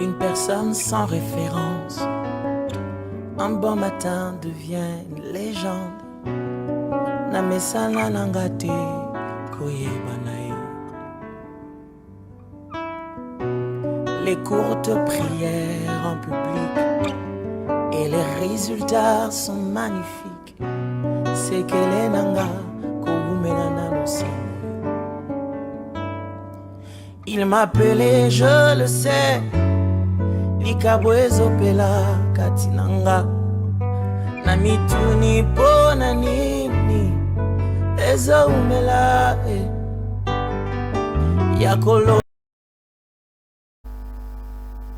une personne sans référence. Un bon matin devient une légende. Namesana nangate koyeba nae. Les courtes prières en public et les résultats sont magnifiques. C'est qu'elle est nanga kogumenana no sino. Il m'appelait, je le sais, Nikabwezo pela katinanga. Namituni pona nini Eza umela Yakolo.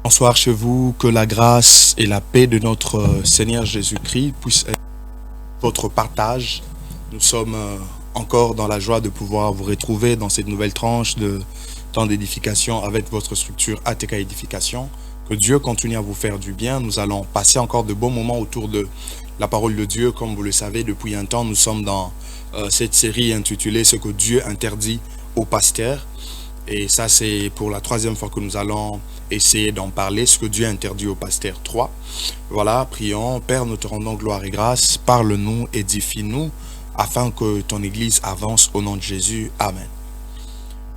Bonsoir chez vous, que la grâce et la paix de notre Seigneur Jésus-Christ puissent être votre partage. Nous sommes encore dans la joie de pouvoir vous retrouver dans cette nouvelle tranche de temps d'édification avec votre structure ATK Édification. Que Dieu continue à vous faire du bien. Nous allons passer encore de bons moments autour de la parole de Dieu. Comme vous le savez, depuis un temps, nous sommes dans cette série intitulée « Ce que Dieu interdit aux pasteurs ». Et ça, c'est pour la troisième fois que nous allons essayer d'en parler, ce que Dieu interdit aux pasteurs 3. Voilà, prions. Père, nous te rendons gloire et grâce. Parle-nous, édifie-nous, afin que ton Église avance au nom de Jésus. Amen.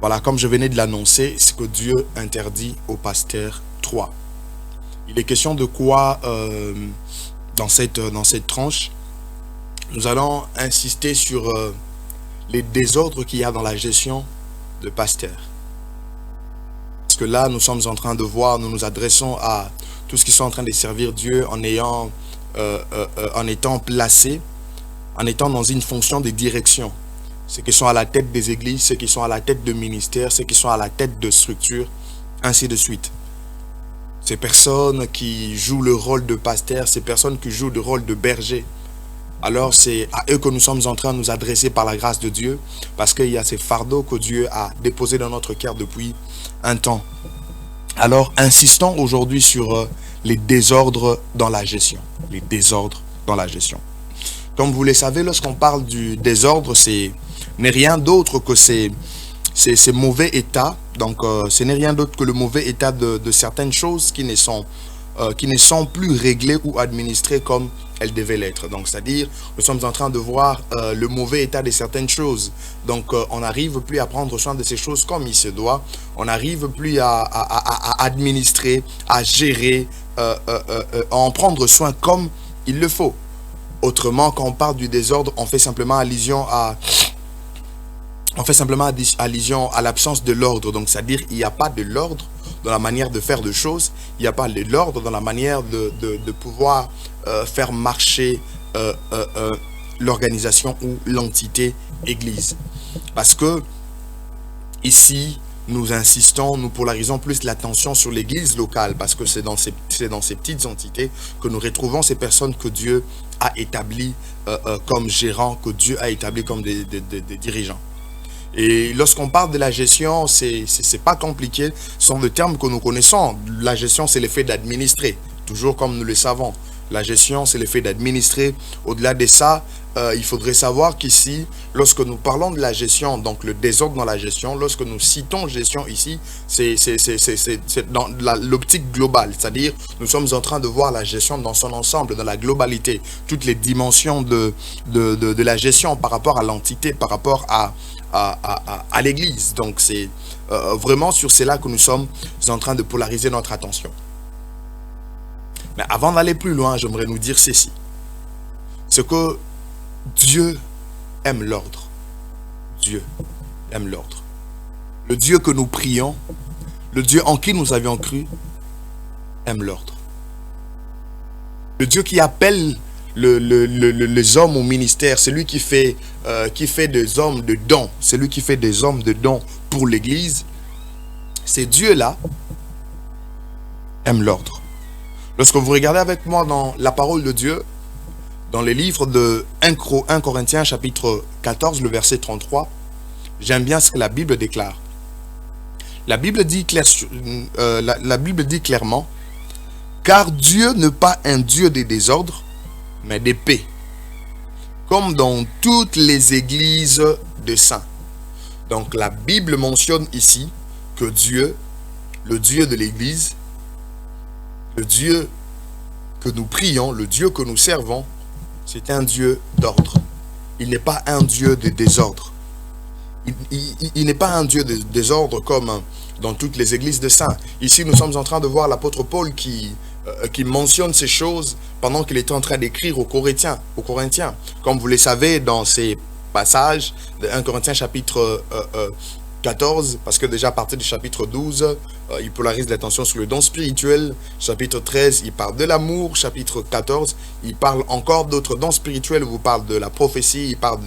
Voilà, comme je venais de l'annoncer, ce que Dieu interdit aux pasteurs 3. Il est question de quoi dans cette tranche? Nous allons insister sur les désordres qu'il y a dans la gestion de pasteurs. Parce que là, nous sommes en train de voir, nous nous adressons à tous ceux qui sont en train de servir Dieu en étant placés, en étant dans une fonction de direction. Ceux qui sont à la tête des églises, ceux qui sont à la tête de ministères, ceux qui sont à la tête de structures, ainsi de suite. Ces personnes qui jouent le rôle de pasteur, ces personnes qui jouent le rôle de berger. Alors c'est à eux que nous sommes en train de nous adresser par la grâce de Dieu, parce qu'il y a ces fardeaux que Dieu a déposés dans notre cœur depuis un temps. Alors insistons aujourd'hui sur les désordres dans la gestion. Les désordres dans la gestion. Comme vous le savez, lorsqu'on parle du désordre, ce n'est rien d'autre que ces mauvais états. Donc ce n'est rien d'autre que le mauvais état de certaines choses qui ne sont plus réglées ou administrées comme elles devaient l'être. Donc c'est-à-dire, nous sommes en train de voir le mauvais état de certaines choses. Donc on n'arrive plus à prendre soin de ces choses comme il se doit. On n'arrive plus à administrer, à gérer, à en prendre soin comme il le faut. Autrement, quand on parle du désordre, on fait simplement allusion à l'absence de l'ordre. Donc, c'est-à-dire il n'y a pas de l'ordre dans la manière de faire de choses. Il n'y a pas de l'ordre dans la manière de pouvoir faire marcher l'organisation ou l'entité église. Parce que ici, nous insistons, nous polarisons plus l'attention sur l'église locale, parce que c'est dans ces petites entités que nous retrouvons ces personnes que Dieu a établies comme gérants, que Dieu a établies comme des dirigeants. Et lorsqu'on parle de la gestion, c'est pas compliqué, ce sont des termes que nous connaissons. La gestion, c'est l'effet d'administrer, toujours comme nous le savons. La gestion, c'est l'effet d'administrer. Au-delà de ça, il faudrait savoir qu'ici, lorsque nous parlons de la gestion, donc le désordre dans la gestion, lorsque nous citons gestion ici, c'est dans l'optique globale. C'est-à-dire, nous sommes en train de voir la gestion dans son ensemble, dans la globalité. Toutes les dimensions de la gestion par rapport à l'entité, par rapport à l'église. Donc, c'est vraiment sur cela que nous sommes en train de polariser notre attention. Mais avant d'aller plus loin, j'aimerais nous dire ceci. C'est que Dieu aime l'ordre. Dieu aime l'ordre. Le Dieu que nous prions, le Dieu en qui nous avions cru, aime l'ordre. Le Dieu qui appelle les hommes au ministère, celui qui fait des hommes de dons, celui qui fait des hommes de dons pour l'Église, ces dieux-là aiment l'ordre. Lorsque vous regardez avec moi dans la parole de Dieu, dans les livres de 1 Corinthiens chapitre 14, le verset 33, j'aime bien ce que la Bible déclare. La Bible dit clairement, car Dieu n'est pas un Dieu de désordre, mais de paix, comme dans toutes les églises de saints. Donc la Bible mentionne ici que Dieu, le Dieu de l'église, Le Dieu que nous prions, le Dieu que nous servons, c'est un Dieu d'ordre. Il n'est pas un Dieu de désordre. Il n'est pas un Dieu de désordre comme dans toutes les églises de saints. Ici, nous sommes en train de voir l'apôtre Paul qui mentionne ces choses pendant qu'il est en train d'écrire aux Corinthiens. Comme vous le savez, dans ces passages de 1 Corinthiens chapitre 14, parce que déjà à partir du chapitre 12, il polarise l'attention sur le don spirituel. Chapitre 13, il parle de l'amour. Chapitre 14, il parle encore d'autres dons spirituels. Il vous parle de la prophétie, il parle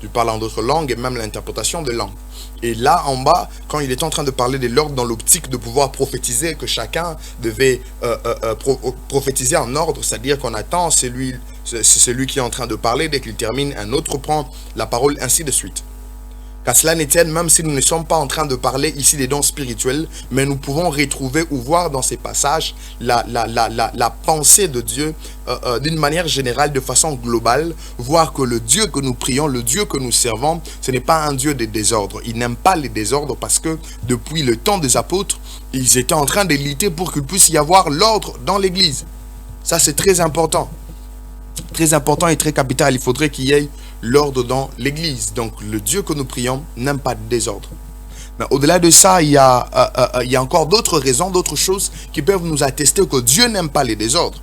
du parler en d'autres langues et même l'interprétation de langues. Et là, en bas, quand il est en train de parler de l'ordre dans l'optique de pouvoir prophétiser, que chacun devait prophétiser en ordre, c'est-à-dire qu'on attend, c'est celui qui est en train de parler, dès qu'il termine, un autre prend la parole, ainsi de suite. Qu'à cela ne tienne, même si nous ne sommes pas en train de parler ici des dons spirituels, mais nous pouvons retrouver ou voir dans ces passages la pensée de Dieu d'une manière générale, de façon globale, voir que le Dieu que nous prions, le Dieu que nous servons, ce n'est pas un Dieu de désordre. Il n'aime pas les désordres parce que depuis le temps des apôtres, ils étaient en train de lutter pour qu'il puisse y avoir l'ordre dans l'église. Ça, c'est très important. Très important et très capital. Il faudrait qu'il y ait l'ordre dans l'église. Donc le Dieu que nous prions n'aime pas de désordre. Mais au-delà de ça, il y a encore d'autres raisons, d'autres choses qui peuvent nous attester que Dieu n'aime pas les désordres.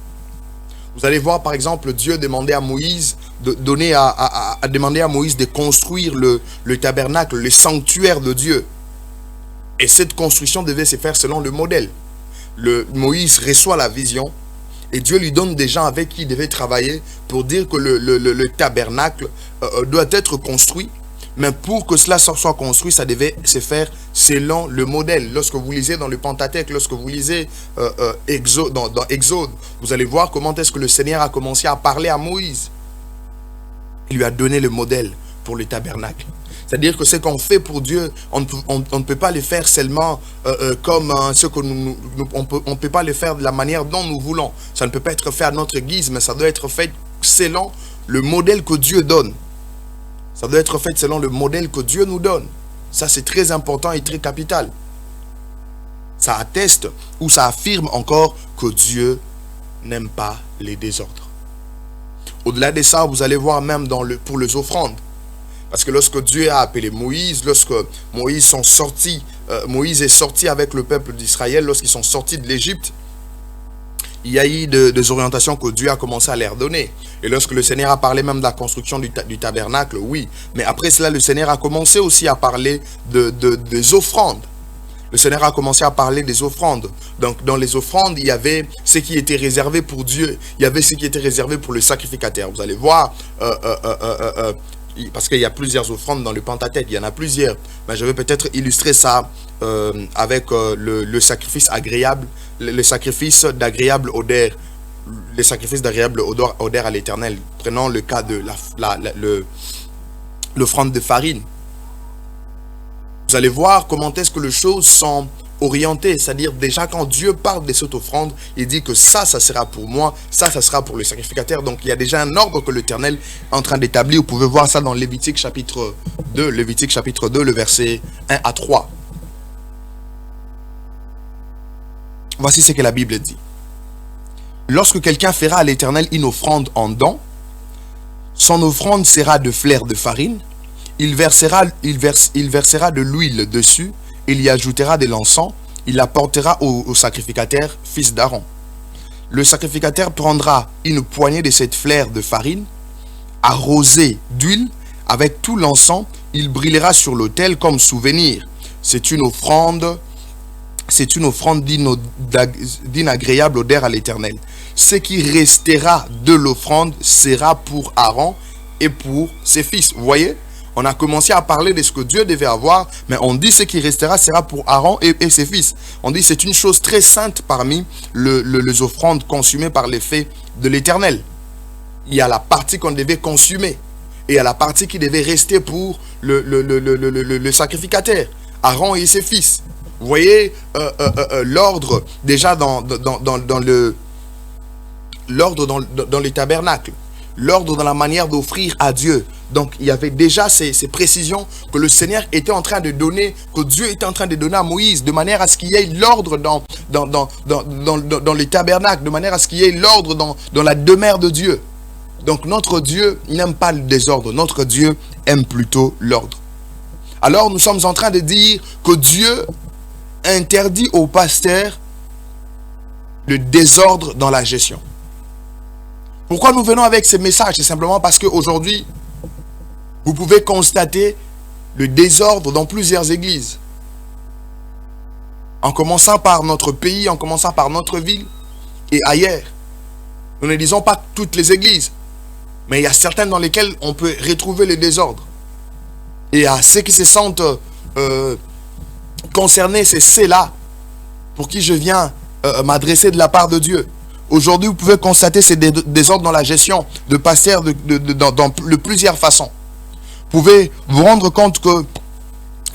Vous allez voir par exemple Dieu demander à Moïse demander à Moïse de construire le tabernacle, le sanctuaire de Dieu. Et cette construction devait se faire selon le modèle. Moïse reçoit la vision. Et Dieu lui donne des gens avec qui il devait travailler pour dire que le tabernacle doit être construit. Mais pour que cela soit construit, ça devait se faire selon le modèle. Lorsque vous lisez dans le Pentateuque, lorsque vous lisez dans Exode, vous allez voir comment est-ce que le Seigneur a commencé à parler à Moïse. Il lui a donné le modèle pour le tabernacle. C'est-à-dire que ce qu'on fait pour Dieu, on ne peut pas le faire seulement comme ce que on peut pas le faire de la manière dont nous voulons. Ça ne peut pas être fait à notre guise, mais ça doit être fait selon le modèle que Dieu donne. Ça doit être fait selon le modèle que Dieu nous donne. Ça, c'est très important et très capital. Ça atteste ou ça affirme encore que Dieu n'aime pas les désordres. Au-delà de ça, vous allez voir même pour les offrandes. Parce que lorsque Dieu a appelé Moïse, lorsque Moïse est sorti avec le peuple d'Israël, lorsqu'ils sont sortis de l'Égypte, il y a eu des orientations que Dieu a commencé à leur donner. Et lorsque le Seigneur a parlé même de la construction du tabernacle, oui. Mais après cela, le Seigneur a commencé aussi à parler des offrandes. Le Seigneur a commencé à parler des offrandes. Donc, dans les offrandes, il y avait ce qui était réservé pour Dieu. Il y avait ce qui était réservé pour le sacrificateur. Vous allez voir... parce qu'il y a plusieurs offrandes dans le Pentateuque, il y en a plusieurs. Mais je vais peut-être illustrer ça avec le sacrifice agréable, le sacrifice d'agréable odeur, le sacrifice d'agréable odeur à l'Éternel. Prenons le cas de l'offrande de farine. Vous allez voir comment est-ce que les choses sont orienté, c'est-à-dire déjà quand Dieu parle de cette offrande, il dit que ça sera pour moi, ça sera pour le sacrificateur. Donc il y a déjà un ordre que l'Éternel est en train d'établir. Vous pouvez voir ça dans Lévitique chapitre 2, le verset 1 à 3. Voici ce que la Bible dit. Lorsque quelqu'un fera à l'Éternel une offrande en don, son offrande sera de fleur de farine, il versera de l'huile dessus, il y ajoutera de l'encens, il l'apportera au sacrificateur, fils d'Aaron. Le sacrificateur prendra une poignée de cette fleur de farine, arrosée d'huile, avec tout l'encens, il brûlera sur l'autel comme souvenir. C'est une offrande d'inagréable odeur à l'Éternel. Ce qui restera de l'offrande sera pour Aaron et pour ses fils. Vous voyez? On a commencé à parler de ce que Dieu devait avoir, mais on dit ce qui restera sera pour Aaron et ses fils. On dit c'est une chose très sainte parmi les offrandes consumées par les feux de l'Éternel. Il y a la partie qu'on devait consumer et il y a la partie qui devait rester pour le sacrificateur, Aaron et ses fils. Vous voyez l'ordre déjà dans les tabernacles. L'ordre dans la manière d'offrir à Dieu, Donc il y avait déjà ces précisions que le Seigneur était en train de donner, que Dieu était en train de donner à Moïse, de manière à ce qu'il y ait l'ordre dans les tabernacles, de manière à ce qu'il y ait l'ordre dans la demeure de Dieu. Donc notre Dieu n'aime pas le désordre, notre Dieu aime plutôt l'ordre. Alors nous sommes en train de dire que Dieu interdit aux pasteurs le désordre dans la gestion. Pourquoi nous venons avec ces messages? C'est simplement parce qu'aujourd'hui, vous pouvez constater le désordre dans plusieurs églises. En commençant par notre pays, en commençant par notre ville et ailleurs. Nous ne disons pas toutes les églises, mais il y a certaines dans lesquelles on peut retrouver le désordre. Et à ceux qui se sentent concernés, c'est ceux-là pour qui je viens m'adresser de la part de Dieu. Aujourd'hui, vous pouvez constater ces désordres dans la gestion de pasteurs dans plusieurs façons. Vous pouvez vous rendre compte que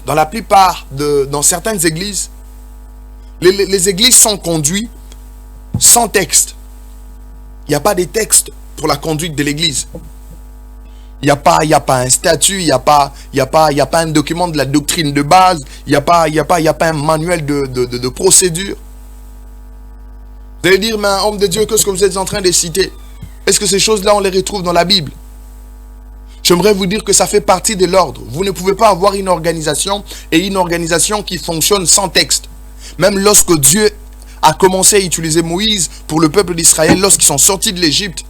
dans la plupart, dans certaines églises, les églises sont conduites sans texte. Il n'y a pas de texte pour la conduite de l'église. Il n'y a pas un statut, il n'y a pas un document de la doctrine de base, il n'y a pas un manuel de procédure. Vous allez dire, mais homme de Dieu, qu'est-ce que vous êtes en train de citer? Est-ce que ces choses-là, on les retrouve dans la Bible? J'aimerais vous dire que ça fait partie de l'ordre. Vous ne pouvez pas avoir une organisation et une organisation qui fonctionne sans texte. Même lorsque Dieu a commencé à utiliser Moïse pour le peuple d'Israël, lorsqu'ils sont sortis de l'Égypte,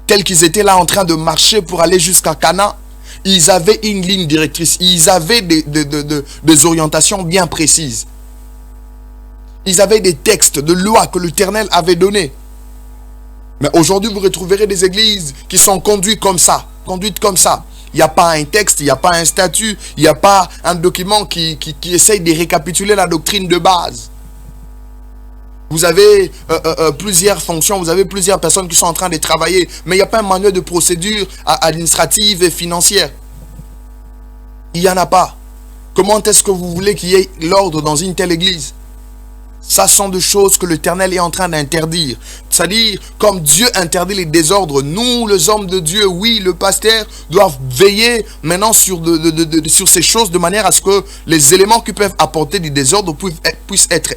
tels qu'ils étaient là en train de marcher pour aller jusqu'à Canaan, ils avaient une ligne directrice, ils avaient des orientations bien précises. Ils avaient des textes de loi que l'Éternel avait donnés. Mais aujourd'hui, vous retrouverez des églises qui sont conduites comme ça. Il n'y a pas un texte, il n'y a pas un statut, il n'y a pas un document qui essaye de récapituler la doctrine de base. Vous avez plusieurs fonctions, vous avez plusieurs personnes qui sont en train de travailler, mais il n'y a pas un manuel de procédure administrative et financière. Il n'y en a pas. Comment est-ce que vous voulez qu'il y ait l'ordre dans une telle église? Ça sont des choses que l'Éternel est en train d'interdire. C'est-à-dire, comme Dieu interdit les désordres, nous, les hommes de Dieu, oui, le pasteur, doivent veiller maintenant sur ces choses de manière à ce que les éléments qui peuvent apporter du désordre puissent être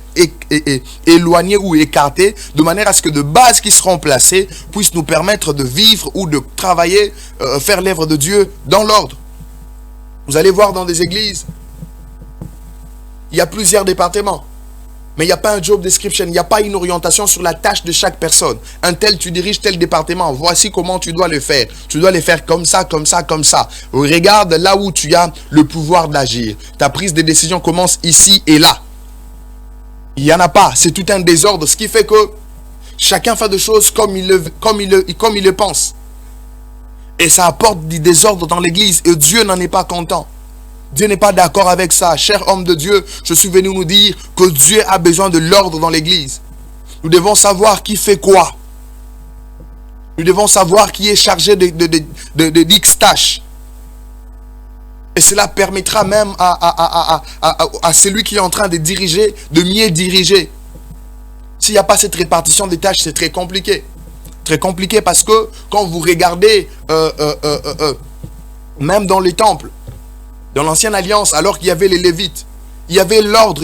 éloignés ou écartés, de manière à ce que de bases qui seront placées puissent nous permettre de vivre ou de travailler, faire l'œuvre de Dieu dans l'ordre. Vous allez voir dans des églises, il y a plusieurs départements. Mais il n'y a pas un job description, il n'y a pas une orientation sur la tâche de chaque personne. Un tel, tu diriges tel département, voici comment tu dois le faire. Tu dois le faire comme ça, comme ça, comme ça. Regarde là où tu as le pouvoir d'agir. Ta prise de décision commence ici et là. Il n'y en a pas, c'est tout un désordre. Ce qui fait que chacun fait des choses comme il le pense. Et ça apporte du désordre dans l'église et Dieu n'en est pas content. Dieu n'est pas d'accord avec ça. Cher homme de Dieu, je suis venu nous dire que Dieu a besoin de l'ordre dans l'église. Nous devons savoir qui fait quoi. Nous devons savoir qui est chargé de X tâches. Et cela permettra même à celui qui est en train de diriger, de mieux diriger. S'il n'y a pas cette répartition des tâches, c'est très compliqué. Très compliqué parce que quand vous regardez, même dans les temples, dans l'ancienne alliance, alors qu'il y avait les Lévites, il y avait l'ordre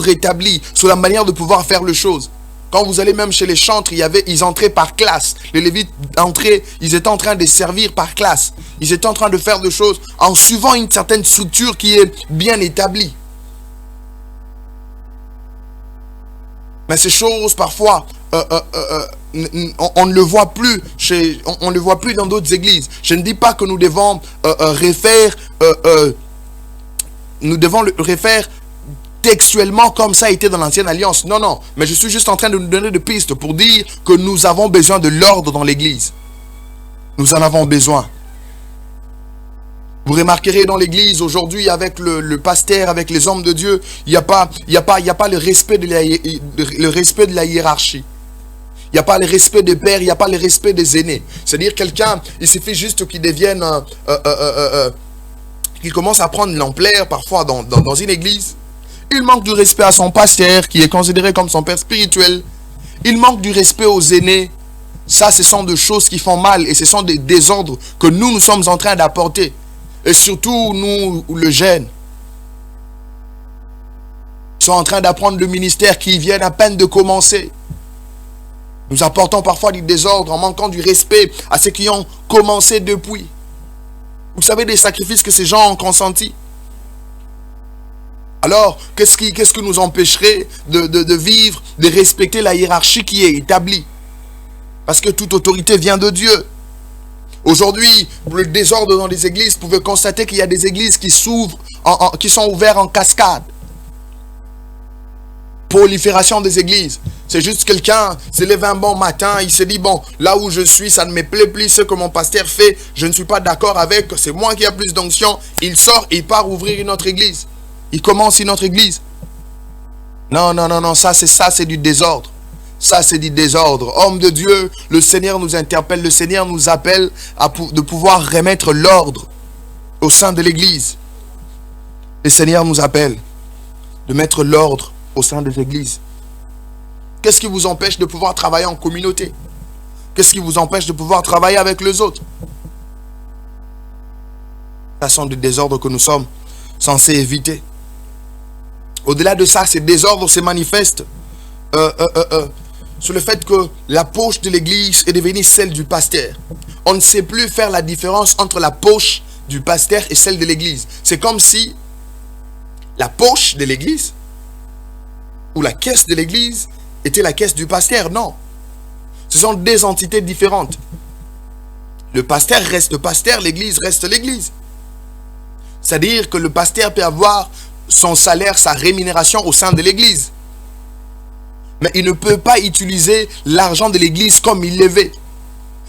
établi sur la manière de pouvoir faire les choses. Quand vous allez même chez les chantres, ils entraient par classe. Les Lévites entraient, ils étaient en train de servir par classe. Ils étaient en train de faire des choses en suivant une certaine structure qui est bien établie. Mais ces choses, parfois, on ne le voit plus on ne le voit plus dans d'autres églises. Je ne dis pas que nous devons le refaire textuellement comme ça a été dans l'ancienne alliance. Non, non. Mais je suis juste en train de nous donner des pistes pour dire que nous avons besoin de l'ordre dans l'église. Nous en avons besoin. Vous remarquerez dans l'église aujourd'hui avec le pasteur, avec les hommes de Dieu, il n'y a pas le respect de la hiérarchie. Il n'y a pas le respect des pères, il n'y a pas le respect des aînés. C'est-à-dire quelqu'un, il suffit juste qu'il devienne, qu'il commence à prendre l'ampleur parfois dans une église. Il manque du respect à son pasteur qui est considéré comme son père spirituel. Il manque du respect aux aînés. Ça, ce sont des choses qui font mal et ce sont des désordres que nous sommes en train d'apporter. Et surtout, nous, le jeune, sont en train d'apprendre le ministère qui viennent à peine de commencer. Nous apportons parfois du désordre en manquant du respect à ceux qui ont commencé depuis. Vous savez des sacrifices que ces gens ont consentis. Alors, qu'est-ce que nous empêcherait de vivre, de respecter la hiérarchie qui est établie? Parce que toute autorité vient de Dieu. Aujourd'hui, le désordre dans les églises, vous pouvez constater qu'il y a des églises qui s'ouvrent, qui sont ouvertes en cascade. Prolifération des églises. C'est juste quelqu'un se lève un bon matin, il se dit, bon, là où je suis, ça ne me plaît plus, ce que mon pasteur fait, je ne suis pas d'accord avec, c'est moi qui ai plus d'onction. Il sort et il part ouvrir une autre église. Il commence une autre église. Non, non, non, non, ça c'est du désordre. Ça c'est du désordre. Homme de Dieu, le Seigneur nous interpelle, le Seigneur nous appelle de pouvoir remettre l'ordre au sein de l'église. Le Seigneur nous appelle de mettre l'ordre au sein des églises. Qu'est-ce qui vous empêche de pouvoir travailler en communauté? Qu'est-ce qui vous empêche de pouvoir travailler avec les autres? Ce sont des désordres que nous sommes censés éviter. Au-delà de ça, ces désordres se manifestent sur le fait que la poche de l'église est devenue celle du pasteur. On ne sait plus faire la différence entre la poche du pasteur et celle de l'église. C'est comme si la poche de l'église ou la caisse de l'église était la caisse du pasteur. Non. Ce sont deux entités différentes. Le pasteur reste pasteur, l'église reste l'église. C'est-à-dire que le pasteur peut avoir son salaire, sa rémunération au sein de l'église. Mais il ne peut pas utiliser l'argent de l'église comme il le veut.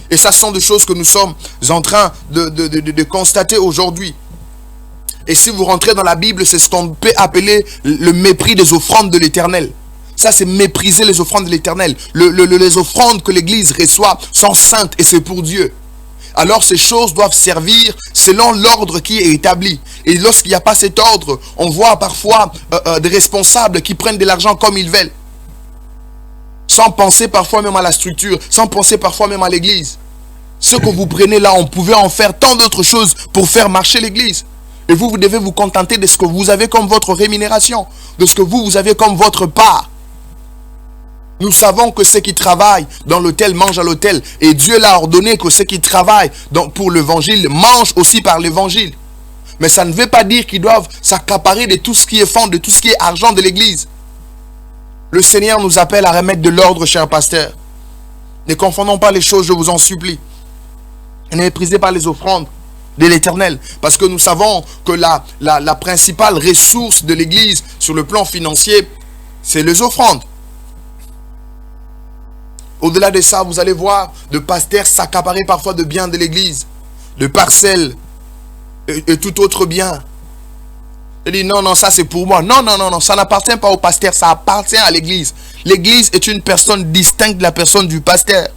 Et ça sont des choses que nous sommes en train de constater aujourd'hui. Et si vous rentrez dans la Bible, c'est ce qu'on peut appeler le mépris des offrandes de l'Éternel. Ça, c'est mépriser les offrandes de l'Éternel. Les offrandes que l'église reçoit sont saintes et c'est pour Dieu. Alors ces choses doivent servir selon l'ordre qui est établi. Et lorsqu'il n'y a pas cet ordre, on voit parfois des responsables qui prennent de l'argent comme ils veulent. Sans penser parfois même à la structure, sans penser parfois même à l'église. Ce que vous prenez là, on pouvait en faire tant d'autres choses pour faire marcher l'église. Et vous devez vous contenter de ce que vous avez comme votre rémunération, de ce que vous avez comme votre part. Nous savons que ceux qui travaillent dans l'autel mangent à l'autel. Et Dieu l'a ordonné que ceux qui travaillent pour l'évangile mangent aussi par l'évangile. Mais ça ne veut pas dire qu'ils doivent s'accaparer de tout ce qui est fonds, de tout ce qui est argent de l'église. Le Seigneur nous appelle à remettre de l'ordre, cher pasteur. Ne confondons pas les choses, je vous en supplie. Ne méprisez pas les offrandes de l'Éternel. Parce que nous savons que la principale ressource de l'église sur le plan financier, c'est les offrandes. Au-delà de ça, vous allez voir de pasteurs s'accaparer parfois de biens de l'église, de parcelles et tout autre bien. Il dit non, non, ça c'est pour moi. Non, non, non, non, ça n'appartient pas au pasteur, ça appartient à l'église. L'église est une personne distincte de la personne du pasteur.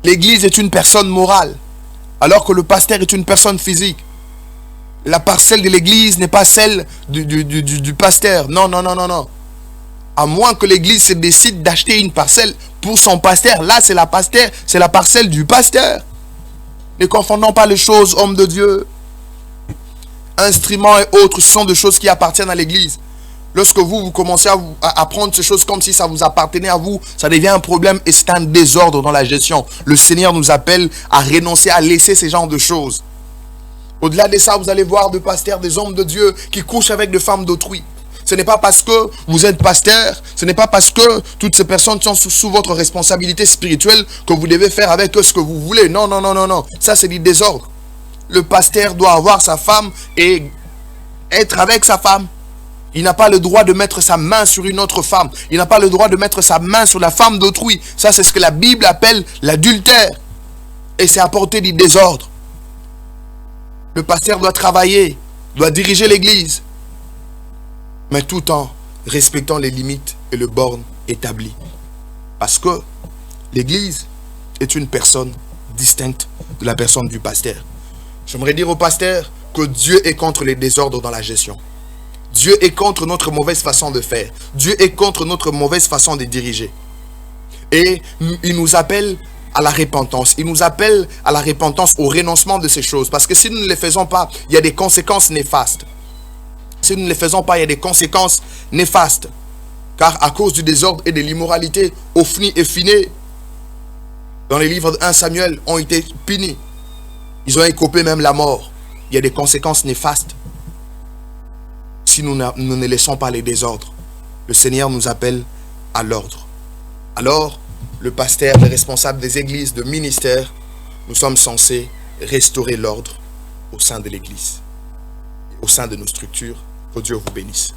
L'église est une personne morale, alors que le pasteur est une personne physique. La parcelle de l'église n'est pas celle du pasteur. Non, non, non, non, non. À moins que l'église se décide d'acheter une parcelle pour son pasteur. Là, c'est la parcelle du pasteur. Ne confondons pas les choses, hommes de Dieu. Instruments et autres, ce sont des choses qui appartiennent à l'église. Lorsque vous commencez à prendre ces choses comme si ça vous appartenait à vous, ça devient un problème et c'est un désordre dans la gestion. Le Seigneur nous appelle à renoncer, à laisser ces genres de choses. Au-delà de ça, vous allez voir des pasteurs, des hommes de Dieu qui couchent avec des femmes d'autrui. Ce n'est pas parce que vous êtes pasteur, ce n'est pas parce que toutes ces personnes sont sous votre responsabilité spirituelle que vous devez faire avec eux ce que vous voulez. Non, non, non, non, non. Ça, c'est du désordre. Le pasteur doit avoir sa femme et être avec sa femme. Il n'a pas le droit de mettre sa main sur une autre femme. Il n'a pas le droit de mettre sa main sur la femme d'autrui. Ça, c'est ce que la Bible appelle l'adultère. Et c'est apporter du désordre. Le pasteur doit travailler, doit diriger l'église, mais tout en respectant les limites et les bornes établies. Parce que l'église est une personne distincte de la personne du pasteur. J'aimerais dire au pasteur que Dieu est contre les désordres dans la gestion. Dieu est contre notre mauvaise façon de faire. Dieu est contre notre mauvaise façon de diriger. Et il nous appelle à la repentance. Il nous appelle à la repentance, au renoncement de ces choses. Parce que si nous ne les faisons pas, il y a des conséquences néfastes. Si nous ne les faisons pas, il y a des conséquences néfastes. Car à cause du désordre et de l'immoralité, Ophni et Phiné, dans les livres de 1 Samuel, ont été punis. Ils ont écopé même la mort. Il y a des conséquences néfastes si nous ne laissons pas les désordres. Le Seigneur nous appelle à l'ordre. Alors, le pasteur, les responsables des églises, de ministères, nous sommes censés restaurer l'ordre au sein de l'église, au sein de nos structures. Que Dieu vous bénisse.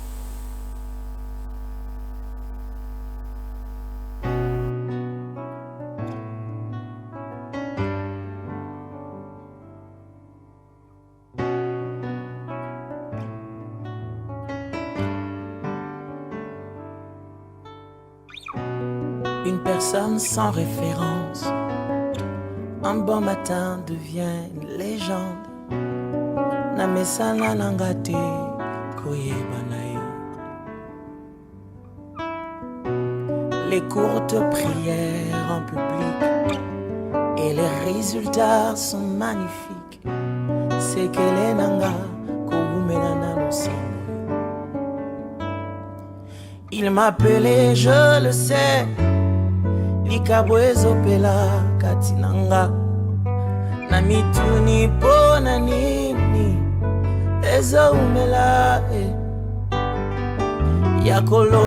Une personne sans référence, un bon matin devient une légende. Namesana nangate koyebanae. Les courtes prières en public et les résultats sont magnifiques. C'est que les nanga koumenana l'océan. Il m'appelait, je le sais. Likabwezo pela katinanga na mituni pona nini ezo umela yakolo